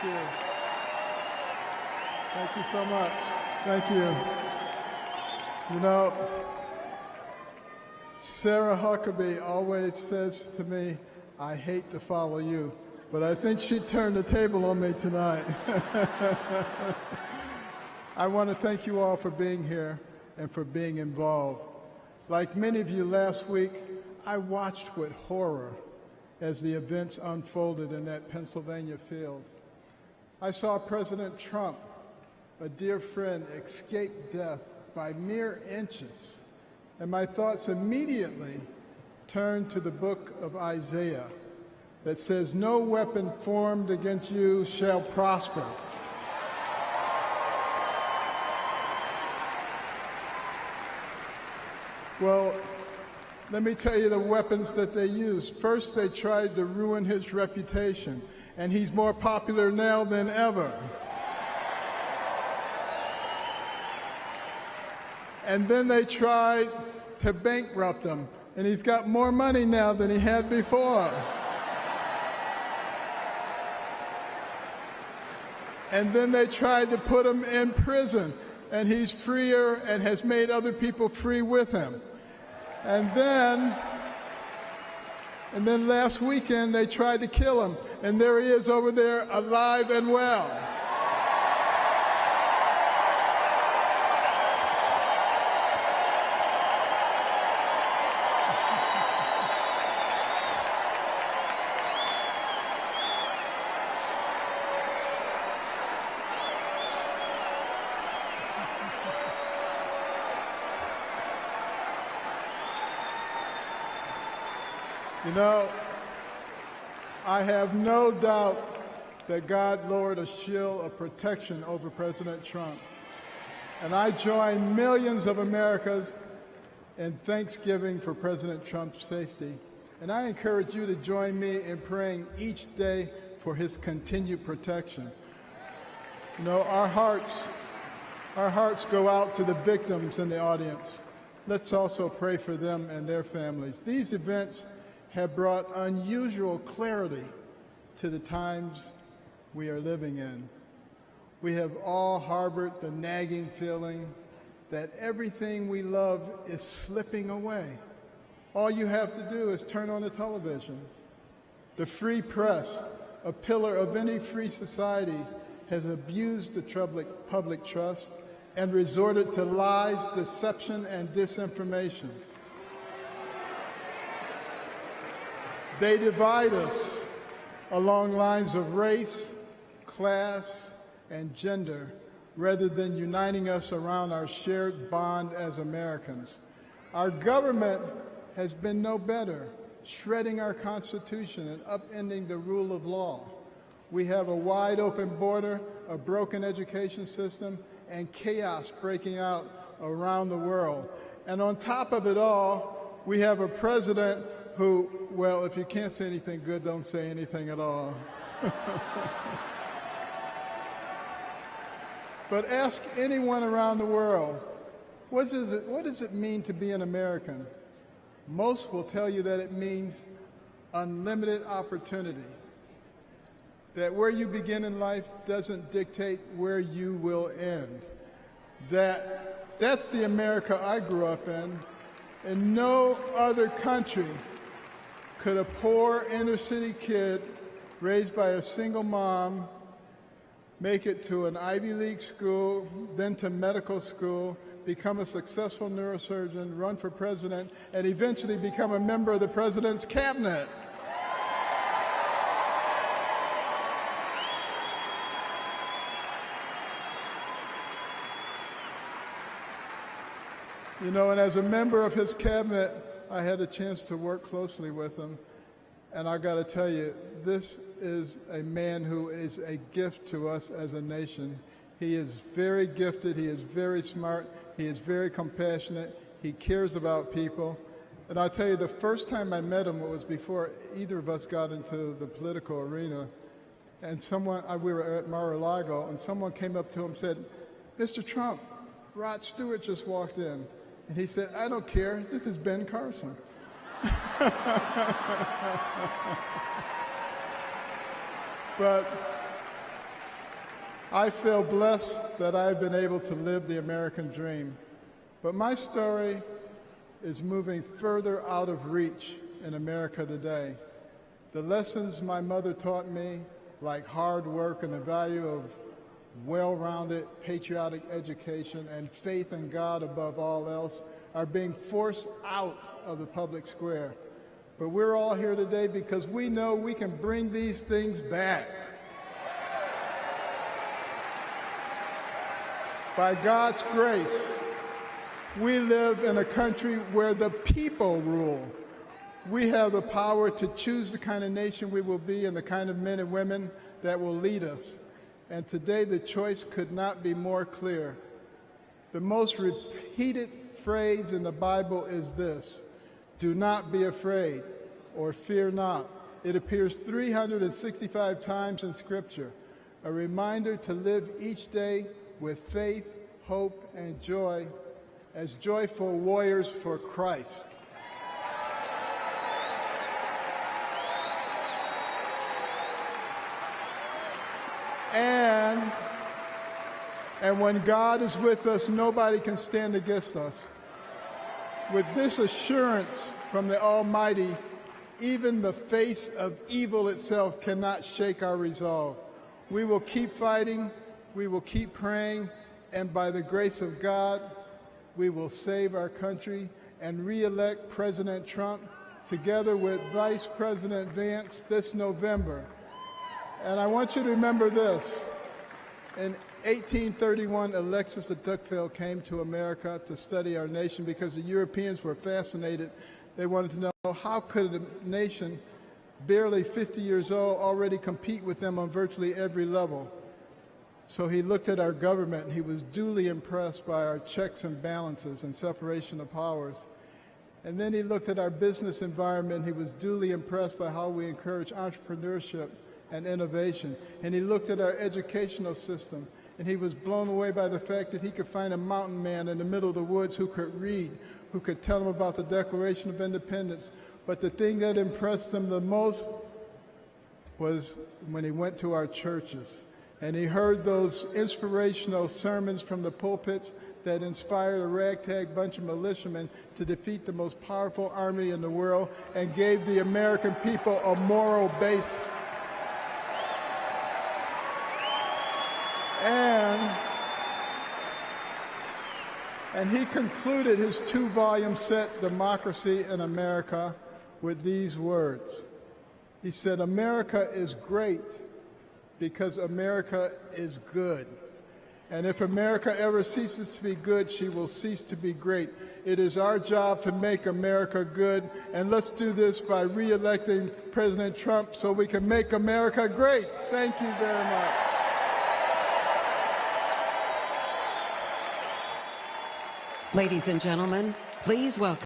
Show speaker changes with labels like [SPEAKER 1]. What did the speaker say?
[SPEAKER 1] you. Thank you so much. Thank you. You know, Sarah Huckabee always says to me, I hate to follow you, but I think she turned the table on me tonight. I want to thank you all for being here and for being involved. Like many of you last week, I watched with horror as the events unfolded in that Pennsylvania field. I saw President Trump, a dear friend, escape death by mere inches, and my thoughts immediately turned to the book of Isaiah that says, "No weapon formed against you shall prosper." Well, let me tell you the weapons that they used. First, they tried to ruin his reputation, and he's more popular now than ever. And then they tried to bankrupt him, and he's got more money now than he had before. And then they tried to put him in prison, and he's freer and has made other people free with him. And then last weekend they tried to kill him, and there he is over there alive and well. You know, I have no doubt that God lowered a shield of protection over President Trump. And I join millions of Americans in thanksgiving for President Trump's safety. And I encourage you to join me in praying each day for his continued protection. You know, our hearts go out to the victims in the audience. Let's also pray for them and their families. These events have brought unusual clarity to the times we are living in. We have all harbored the nagging feeling that everything we love is slipping away. All you have to do is turn on the television. The free press, a pillar of any free society, has abused the public trust and resorted to lies, deception, and disinformation. They divide us along lines of race, class, and gender, rather than uniting us around our shared bond as Americans. Our government has been no better, shredding our Constitution and upending the rule of law. We have a wide open border, a broken education system, and chaos breaking out around the world. And on top of it all, we have a president who, well, if you can't say anything good, don't say anything at all. But ask anyone around the world, what does it mean to be an American? Most will tell you that it means unlimited opportunity, that where you begin in life doesn't dictate where you will end. That's the America I grew up in. In no other country could a poor inner-city kid raised by a single mom make it to an Ivy League school, then to medical school, become a successful neurosurgeon, run for president, and eventually become a member of the president's cabinet. You know, and as a member of his cabinet, I had a chance to work closely with him, and I got to tell you, this is a man who is a gift to us as a nation. He is very gifted, he is very smart, he is very compassionate, he cares about people. And I'll tell you, the first time I met him, it was before either of us got into the political arena, and we were at Mar-a-Lago, and someone came up to him and said, "Mr. Trump, Rod Stewart just walked in." And he said, "I don't care, this is Ben Carson." I feel blessed that I've been able to live the American dream, but my story is moving further out of reach in America today. The lessons my mother taught me, like hard work and the value of well-rounded patriotic education and faith in God above all else, are being forced out of the public square. But we're all here today because we know we can bring these things back. By God's grace, we live in a country where the people rule. We have the power to choose the kind of nation we will be and the kind of men and women that will lead us. And today the choice could not be more clear. The most repeated phrase in the Bible is this: do not be afraid, or fear not. It appears 365 times in Scripture, a reminder to live each day with faith, hope, and joy as joyful warriors for Christ. And when God is with us, nobody can stand against us. With this assurance from the Almighty, even the face of evil itself cannot shake our resolve. We will keep fighting, we will keep praying, and by the grace of God, we will save our country and re-elect President Trump together with Vice President Vance this November. And I want you to remember this. In 1831, Alexis de Tocqueville came to America to study our nation because the Europeans were fascinated. They wanted to know, how could a nation barely 50 years old already compete with them on virtually every level? So he looked at our government, and he was duly impressed by our checks and balances and separation of powers. And then he looked at our business environment. He was duly impressed by how we encourage entrepreneurship and innovation. And he looked at our educational system, and he was blown away by the fact that he could find a mountain man in the middle of the woods who could read, who could tell him about the Declaration of Independence. But the thing that impressed him the most was when he went to our churches and he heard those inspirational sermons from the pulpits that inspired a ragtag bunch of militiamen to defeat the most powerful army in the world and gave the American people a moral base. And he concluded his 2-volume set, Democracy in America, with these words. He said, "America is great because America is good. And if America ever ceases to be good, she will cease to be great. It is our job to make America good, and let's do this by re-electing President Trump so we can make America great." Thank you very much.
[SPEAKER 2] Ladies and gentlemen, please welcome